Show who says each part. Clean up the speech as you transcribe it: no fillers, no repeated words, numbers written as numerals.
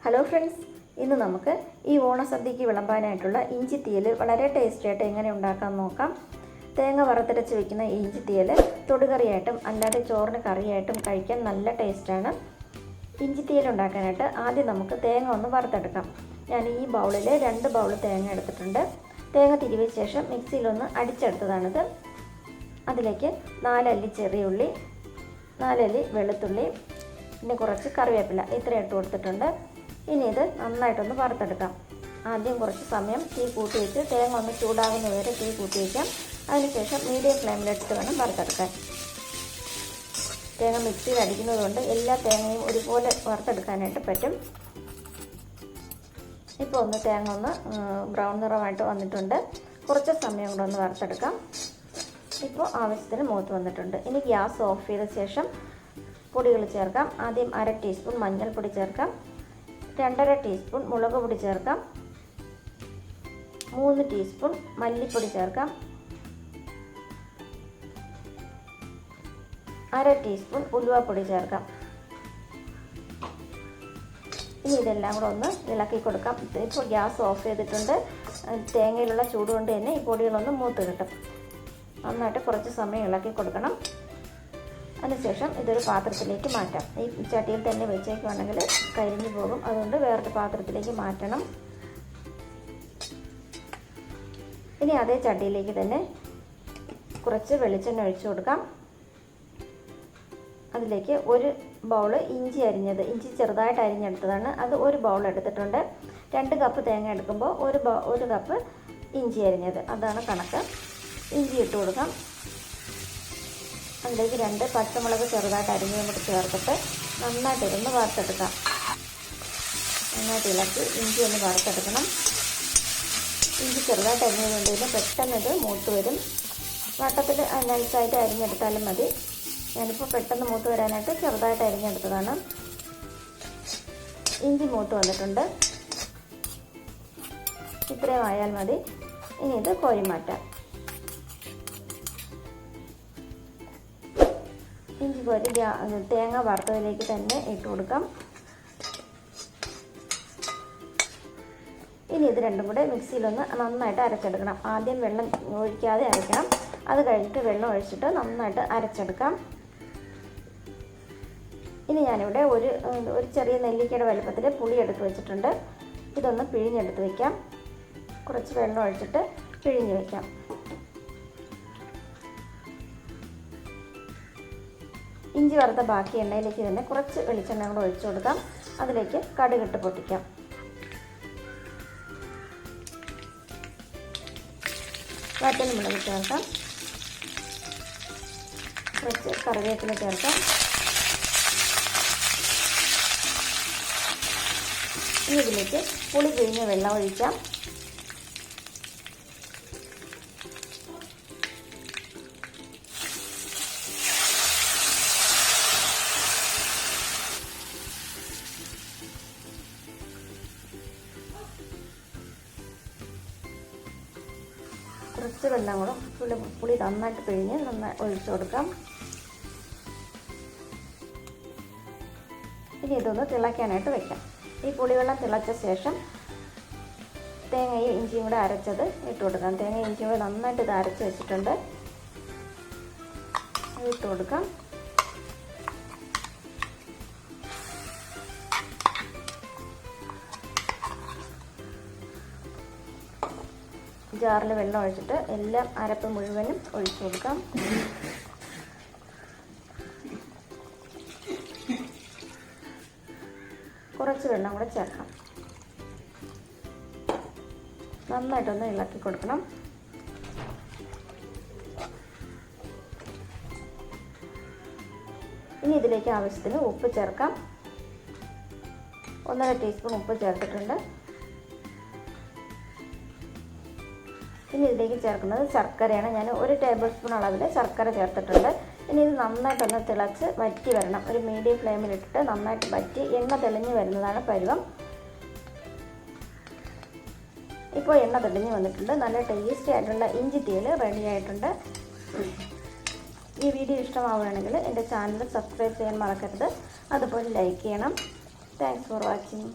Speaker 1: Hello friends, ഇന്ന് നമുക്ക് ഈ ഓണസദ്യക്ക് വിളമ്പാനായിട്ടുള്ള ഇഞ്ചി തീയൽ വളരെ ടേസ്റ്റി ആയിട്ട് എങ്ങനെ ഉണ്ടാക്കാൻ നോക്കാം. തേങ്ങ വറുത്തരച്ച് വെക്കുന്ന ഇഞ്ചി തീയൽ തൊടുകറിയായിട്ടും അല്ലാതെ ചോറിന് കറിയായിട്ടും കഴിക്കാൻ നല്ല ടേസ്റ്റാണ്. ഇഞ്ചി തീയൽ ഉണ്ടാക്കാനായിട്ട് ആദ്യം നമുക്ക് തേങ്ങ ഒന്ന് വറുത്തെടുക്കാം. ഞാൻ ഈ ബൗളിൽ 2 ബൗൾ തേങ്ങ എടുത്തിട്ടുണ്ട്. തേങ്ങ തിരുവിയ ശേഷം മിക്സിയിലൊന്ന് അടിച്ചെടുത്തതാണിത്. അതിലേക്ക് 4 അല്ലി ചെറിയ ഉള്ളി, 4 അല്ലി വെളുത്തുള്ളി, പിന്നെ കുറച്ച് കറിവേപ്പില ഇത്രയും ഇട്ട് കൊടുത്തിട്ടുണ്ട്. ഇനി ഇത് നന്നായിട്ടൊന്ന് വറുത്തെടുക്കാം. ആദ്യം കുറച്ച് സമയം തീ കൂട്ടി വെച്ച് തേങ്ങ ഒന്ന് ചൂടാകുന്ന വരെ തീ കൂട്ടി വയ്ക്കാം. അതിനുശേഷം മീഡിയം ഫ്ലെയിമിലിട്ട് വേണം വറുത്തെടുക്കാൻ. തേങ്ങ മിക്സിയിൽ അടിക്കുന്നത് കൊണ്ട് എല്ലാ തേങ്ങയും ഒരുപോലെ വറുത്തെടുക്കാനായിട്ട് പറ്റും. ഇപ്പോൾ തേങ്ങ ബ്രൗൺ നിറമായിട്ട് വന്നിട്ടുണ്ട്. കുറച്ച് സമയം കൂടെ ഒന്ന് വറുത്തെടുക്കാം. ഇപ്പോൾ ആവശ്യത്തിന് മൂത്ത് വന്നിട്ടുണ്ട്. ഇനി ഗ്യാസ് ഓഫ് ചെയ്ത ശേഷം പൊടികൾ ചേർക്കാം. ആദ്യം 1/2 ടീസ്പൂൺ മഞ്ഞൾപ്പൊടി ചേർക്കാം, 2.5 ടീസ്പൂൺ മുളക് പൊടി ചേർക്കാം, 3 ടീസ്പൂൺ മല്ലിപ്പൊടി ചേർക്കാം, 1/2 ടീസ്പൂൺ ഉലുവാപ്പൊടി ചേർക്കാം. ഇനി ഇതെല്ലാം കൂടെ ഒന്ന് ഇളക്കി കൊടുക്കാം. ഇപ്പോൾ ഗ്യാസ് ഓഫ് ചെയ്തിട്ടുണ്ട്. തേങ്ങയിലുള്ള ചൂട് കൊണ്ട് തന്നെ ഈ പൊടികളൊന്ന് മൂത്ത് കിട്ടും. നന്നായിട്ട് കുറച്ച് സമയം ഇളക്കി കൊടുക്കണം. അതിനുശേഷം ഇതൊരു പാത്രത്തിലേക്ക് മാറ്റാം. ഈ ചട്ടിയിൽ തന്നെ വെച്ചേക്കുവാണെങ്കിൽ കരിഞ്ഞു പോകും. അതുകൊണ്ട് വേറൊരു പാത്രത്തിലേക്ക് മാറ്റണം. ഇനി അതേ ചട്ടിയിലേക്ക് തന്നെ കുറച്ച് വെളിച്ചെണ്ണ ഒഴിച്ചു കൊടുക്കാം. അതിലേക്ക് 1 ബൗൾ ഇഞ്ചി ചെറുതായിട്ട് അരിഞ്ഞെടുത്തതാണ്. അത് 1 ബൗൾ എടുത്തിട്ടുണ്ട്. 2 കപ്പ് തേങ്ങ എടുക്കുമ്പോൾ 1 കപ്പ് ഇഞ്ചി അരിഞ്ഞത്, അതാണ് കണക്ക്. ഇഞ്ചി ഇട്ട് കൊടുക്കാം. അതിലേക്ക് 2 പച്ചമുളക് ചെറുതായിട്ട് അരിഞ്ഞതും കൂടി ചേർത്തിട്ട് നന്നായിട്ടിരുന്ന് വറുത്തെടുക്കാം. നന്നായിട്ട് ഇളക്കി ഇഞ്ചി ഒന്ന് വറുത്തെടുക്കണം. ഇഞ്ചി ചെറുതായിട്ട് അരിഞ്ഞതുകൊണ്ട് തന്നെ പെട്ടെന്ന് ഇത് മൂത്ത് വരും. വട്ടത്തിൽ നൈസായിട്ട് അരിഞ്ഞെടുത്താലും മതി. ഞാനിപ്പോൾ പെട്ടെന്ന് മൂത്ത് വരാനായിട്ട് ചെറുതായിട്ട് അരിഞ്ഞെടുത്തതാണ്. ഇഞ്ചി മൂത്ത് വന്നിട്ടുണ്ട്. ഇത്രയും ആയാൽ മതി. ഇനി ഇത് കോരി മാറ്റാം. ഇഞ്ചി കോരി തേങ്ങ വറുത്തതിലേക്ക് തന്നെ ഇട്ട് കൊടുക്കാം. ഇനി ഇത് രണ്ടും കൂടെ മിക്സിയിലൊന്ന് നന്നായിട്ട് അരച്ചെടുക്കണം. ആദ്യം വെള്ളം ഒഴിക്കാതെ അരയ്ക്കണം. അത് കഴിഞ്ഞിട്ട് വെള്ളം ഒഴിച്ചിട്ട് നന്നായിട്ട് അരച്ചെടുക്കാം. ഇനി ഞാനിവിടെ ഒരു ചെറിയ നെല്ലിക്കയുടെ വലുപ്പത്തിൽ പുളി എടുത്ത് വെച്ചിട്ടുണ്ട്. ഇതൊന്ന് പിഴിഞ്ഞെടുത്ത് വയ്ക്കാം. കുറച്ച് വെള്ളം ഒഴിച്ചിട്ട് പിഴിഞ്ഞ് വയ്ക്കാം. ഇഞ്ചി വറുത്ത ബാക്കി എണ്ണയിലേക്ക് തന്നെ കുറച്ച് വെളിച്ചെണ്ണ കൂടെ ഒഴിച്ചു കൊടുക്കാം. അതിലേക്ക് കടുകിട്ട് പൊട്ടിക്കാം. വറ്റൽ മുളക് ചേർക്കാം. കുറച്ച് കറിവേപ്പില ചേർക്കാം. ഇനി ഇതിലേക്ക് പുളി പിഴിഞ്ഞ വെള്ളം ഒഴിക്കാം. കുറച്ച് വെള്ളം കൂടെ പുളി നന്നായിട്ട് പിഴിഞ്ഞ് ഒഴിച്ചു കൊടുക്കാം. ഇനി ഇതൊന്ന് തിളയ്ക്കാനായിട്ട് വെക്കാം. ഈ പുളിവെള്ളം തിളച്ച ശേഷം തേങ്ങയും ഇഞ്ചിയും കൂടെ അരച്ചത് ഇട്ട് കൊടുക്കാം. തേങ്ങയും ഇഞ്ചിയും കൂടെ നന്നായിട്ട് ഇത് അരച്ച് വെച്ചിട്ടുണ്ട്. ഇട്ട് കൊടുക്കാം. ജാറിൽ വെള്ളം ഒഴിച്ചിട്ട് എല്ലാം അരപ്പ് മുഴുവനും ഒഴിച്ചു കൊടുക്കാം. കുറച്ച് വെള്ളം കൂടെ ചേർക്കാം. നന്നായിട്ടൊന്ന് ഇളക്കി കൊടുക്കണം. ഇനി ഇതിലേക്ക് ആവശ്യത്തിന് ഉപ്പ് ചേർക്കാം. 1.5 ടീസ്പൂൺ ഉപ്പ് ചേർത്തിട്ടുണ്ട്. ഇനി ഇതിലേക്ക് ചേർക്കുന്നത് ശർക്കരയാണ്. ഞാൻ 1 ടേബിൾ സ്പൂൺ അളവിൽ ശർക്കര ചേർത്തിട്ടുണ്ട്. ഇനി ഇത് നന്നായിട്ടൊന്ന് തിളച്ച് വറ്റി വരണം. ഒരു മീഡിയം ഫ്ലെയിമിലിട്ടിട്ട് നന്നായിട്ട് വറ്റി എണ്ണ തെളിഞ്ഞ് വരുന്നതാണ് പരുവം. ഇപ്പോൾ എണ്ണ തെളിഞ്ഞ് വന്നിട്ടുണ്ട്. നല്ല ടേസ്റ്റി ആയിട്ടുള്ള ഇഞ്ചി തീയൽ റെഡി ആയിട്ടുണ്ട്. ഈ വീഡിയോ ഇഷ്ടമാവുകയാണെങ്കിൽ എൻ്റെ ചാനൽ സബ്സ്ക്രൈബ് ചെയ്യാൻ മറക്കരുത്. അതുപോലെ ലൈക്ക് ചെയ്യണം. Thanks for watching.